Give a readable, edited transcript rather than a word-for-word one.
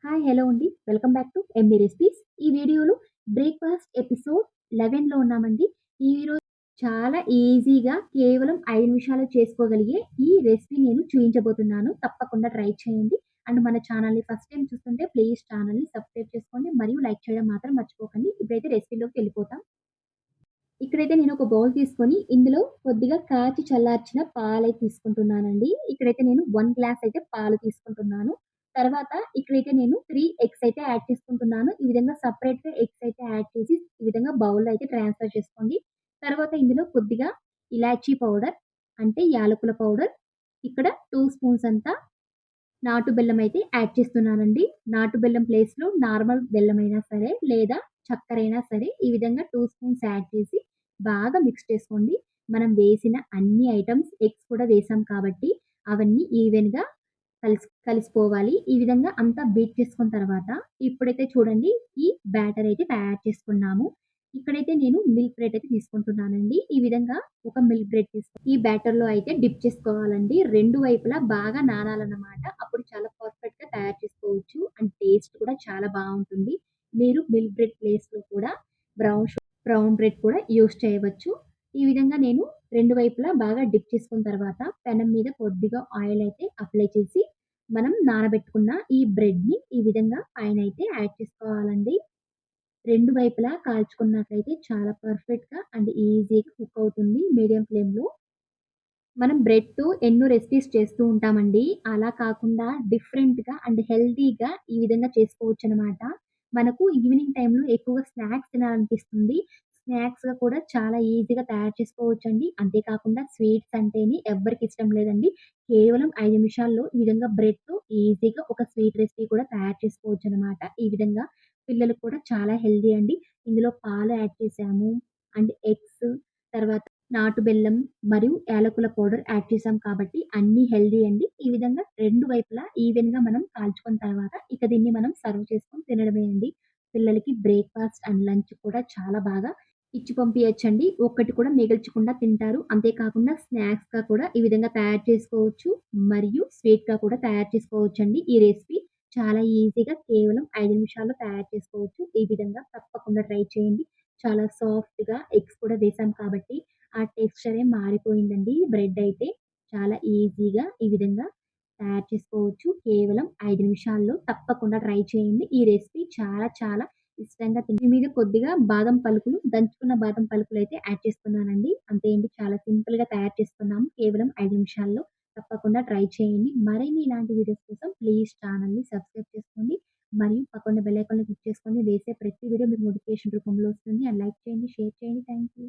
Hi! Hello అండి. Welcome back to MB recipes. ఈ వీడియోలో బ్రేక్‌ఫాస్ట్ ఎపిసోడ్ 11లో ఉన్నామండి. ఈరోజు చాలా ఈజీగా కేవలం 5 నిమిషాల్లో చేసుకోగలిగే ఈ రెసిపీ నేను చూయించబోతున్నాను. తప్పకుండా ట్రై చేయండి. అండ్ మన ఛానల్‌ని ఫస్ట్ టైమ్ చూస్తుంటే ప్లీజ్ ఛానల్‌ని సబ్స్క్రైబ్ చేసుకోండి మరియు లైక్ చేయడం మాత్రం మర్చిపోకండి. ఇప్పుడైతే రెసిపీలోకి వెళ్ళిపోతాం. ఇక్కడైతే నేను ఒక బౌల్ తీసుకొని, ఇందులో కొద్దిగా కాచి చల్లార్చిన పాలైతే తీసుకుంటున్నానండి. ఇక్కడైతే నేను 1 గ్లాస్ అయితే పాలు తీసుకుంటున్నాను. తర్వాత ఇక్కడైతే నేను 3 ఎగ్స్ అయితే యాడ్ చేసుకుంటున్నాను. ఈ విధంగా సెపరేట్‌గా ఎగ్స్ అయితే యాడ్ చేసి, ఈ విధంగా బౌల్‌లో అయితే ట్రాన్స్‌ఫర్ చేసుకోండి. తర్వాత ఇందులో కొద్దిగా ఇలాచీ పౌడర్, అంటే యాలకుల పౌడర్, ఇక్కడ 2 స్పూన్స్ అంతా నాటు బెల్లం అయితే యాడ్ చేస్తున్నానండి. నాటు బెల్లం ప్లేస్‌లో నార్మల్ బెల్లమైనా సరే, లేదా చక్కరైనా సరే, ఈ విధంగా 2 స్పూన్స్ యాడ్ చేసి బాగా మిక్స్ చేసుకోండి. మనం వేసిన అన్ని ఐటెమ్స్ ఎగ్స్ కూడా వేసాం కాబట్టి అవన్నీ ఈవెన్‌గా కలిసిపోవాలి. ఈ విధంగా అంతా బీట్ చేసుకున్న తర్వాత ఇప్పుడైతే చూడండి ఈ బ్యాటర్ అయితే తయారు చేసుకున్నాము. ఇక్కడైతే నేను మిల్క్ బ్రెడ్ అయితే తీసుకుంటున్నానండి. ఈ విధంగా ఒక మిల్క్ బ్రెడ్ ఈ బ్యాటర్‌లో అయితే డిప్ చేసుకోవాలండి. 2 వైపులా బాగా నానాలన్నమాట. అప్పుడు చాలా పర్ఫెక్ట్‌గా తయారు చేసుకోవచ్చు. అండ్ టేస్ట్ కూడా చాలా బావుంటుంది. మీరు మిల్క్ బ్రెడ్ ప్లేస్‌లో కూడా బ్రౌన్ బ్రెడ్ కూడా యూజ్ చేయవచ్చు. ఈ విధంగా నేను 2 వైపులా బాగా డిప్ చేసుకున్న తర్వాత పెనం మీద కొద్దిగా ఆయిల్ అయితే అప్లై చేసి మనం నానబెట్టుకున్న ఈ బ్రెడ్‌ని ఈ విధంగా పైనైతే యాడ్ చేసుకోవాలండి. 2 వైపులా కాల్చుకున్నట్లయితే చాలా పర్ఫెక్ట్‌గా అండ్ ఈజీగా కుక్ అవుతుంది మీడియం ఫ్లేమ్‌లో. మనం బ్రెడ్‌తో ఎన్నో రెసిపీస్ చేస్తూ ఉంటామండి. అలా కాకుండా డిఫరెంట్‌గా అండ్ హెల్తీగా ఈ విధంగా చేసుకోవచ్చనమాట. మనకు ఈవినింగ్ టైమ్‌లో ఎక్కువగా స్నాక్స్ తినాలనిపిస్తుంది. స్నాక్స్‌గా కూడా చాలా ఈజీగా తయారు చేసుకోవచ్చండి. అంతే కాకుండా స్వీట్స్ అంటేనే ఎవ్వరికి ఇష్టం లేదండి. కేవలం 5 నిమిషాల్లో ఈ విధంగా బ్రెడ్‌తో ఈజీగా ఒక స్వీట్ రెసిపీ కూడా తయారు చేసుకోవచ్చనమాట. ఈ విధంగా పిల్లలకు కూడా చాలా హెల్తీ అండి. ఇందులో పాలు యాడ్ చేసాము. అండ్ ఎగ్స్, తర్వాత నాటు బెల్లం మరియు యాలకుల పౌడర్ యాడ్ చేసాం కాబట్టి అన్నీ హెల్తీ అండి. ఈ విధంగా 2 వైపులా ఈవెన్‌గా మనం కాల్చుకున్న తర్వాత ఇక దీన్ని మనం సర్వ్ చేసుకొని తినడమే అండి. పిల్లలకి బ్రేక్‌ఫాస్ట్ అండ్ లంచ్ కూడా చాలా బాగా ఇచ్చి పంపియచ్చండి. ఒక్కటి కూడా మిగల్చకుండా తింటారు. అంతే కాకుండా స్నాక్స్‌గా కూడా ఈ విధంగా తయారు చేసుకోవచ్చు. మరియు స్వీట్‌గా కూడా తయారు చేసుకోవచ్చండి. ఈ రెసిపీ చాలా ఈజీగా కేవలం 5 నిమిషాల్లో తయారు చేసుకోవచ్చు. ఈ విధంగా తప్పకుండా ట్రై చేయండి. చాలా సాఫ్ట్‌గా ఎగ్స్ కూడా వేసాం కాబట్టి ఆ టెక్స్చరే మారిపోయిందండి. బ్రెడ్ అయితే చాలా ఈజీగా ఈ విధంగా తయారు చేసుకోవచ్చు. కేవలం 5 నిమిషాల్లో తప్పకుండా ట్రై చేయండి. ఈ రెసిపీ చాలా చాలా ఇష్టంగా దీని మీద కొద్దిగా బాదం పలుకులు, దంచుకున్న బాదం పలుకులైతే యాడ్ చేస్తున్నానండి. అంతే అండి. చాలా సింపుల్‌గా తయారు చేసుకున్నాము. కేవలం 5 నిమిషాల్లో. తప్పకుండా ట్రై చేయండి. మరిన్ని ఇలాంటి వీడియోస్ కోసం ప్లీజ్ ఛానెల్‌ని సబ్స్క్రైబ్ చేసుకోండి. మరియు పక్కన బెల్ ఐకాన్‌ని క్లిక్ చేసుకోండి. వేసే ప్రతి వీడియో మీకు నోటిఫికేషన్ రూపంలో వస్తుంది. అండ్ లైక్ చేయండి, షేర్ చేయండి. Thank you.